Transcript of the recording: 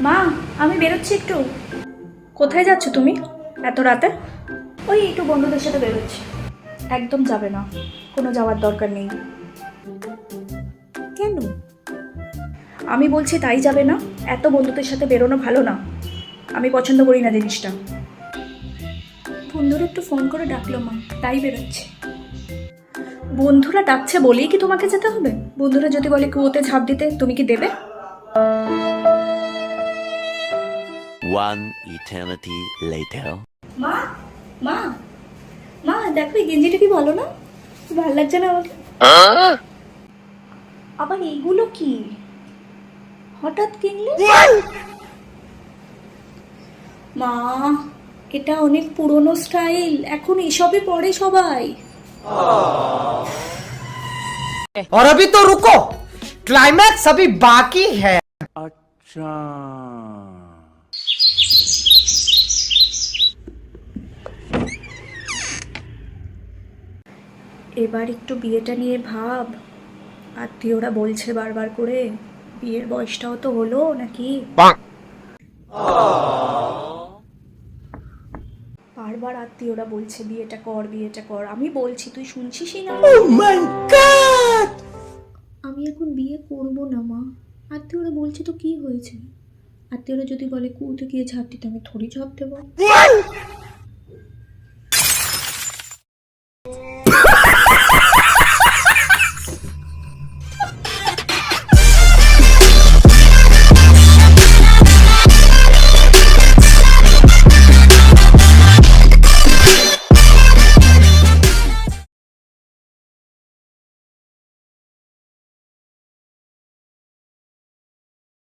মা, আমি বেরোচ্ছি একটু। কোথায় যাচ্ছ তুমি এত রাতে? ওই একটু বন্ধুদের সাথে বেরোচ্ছি। একদম যাবে না, কোনো যাওয়ার দরকার নেই। কেন? আমি বলছি তাই যাবে না। এত বন্ধুদের সাথে বেরোনো ভালো না, আমি পছন্দ করি না জিনিসটা। বন্ধুরা একটু ফোন করে ডাকলো মা, তাই বেরোচ্ছে। বন্ধুরা ডাকছে বলেই কি তোমাকে যেতে হবে? বন্ধুরা যদি বলে কুয়োতে ঝাঁপ দিতে, তুমি কি দেবে? One eternity later. মা, মা, মা দেখো এই গেঞ্জিটা কি ভালো না? ভালো লাগছে না আমাকে? আবার এইগুলো কি হঠাৎ কিনলে? মা, এটা অনেক পুরনো স্টাইল, এখন এসবই পরে সবাই। और अभी तो रुको, क्लाइमैक्स अभी बाकी है। अच्छा। এবার একটু বিয়েটা নিয়ে ভাব। আত্মীয়রা বলছে বারবার করে, বিয়ের বয়সটাও তো হলো নাকি। বারবার আত্মীয়রা বলছে বিয়েটা কর বিয়েটা কর, আমি বলছি তুই শুনছিসই না। আমি এখন বিয়ে করব না মা। আত্মীয়রা বলছে তো কি হয়েছে? আত্মীয়রা যদি বলে কুয়োতে গিয়ে ঝাঁপ দিতে, আমি থোড়ি ঝাঁপ দেবো।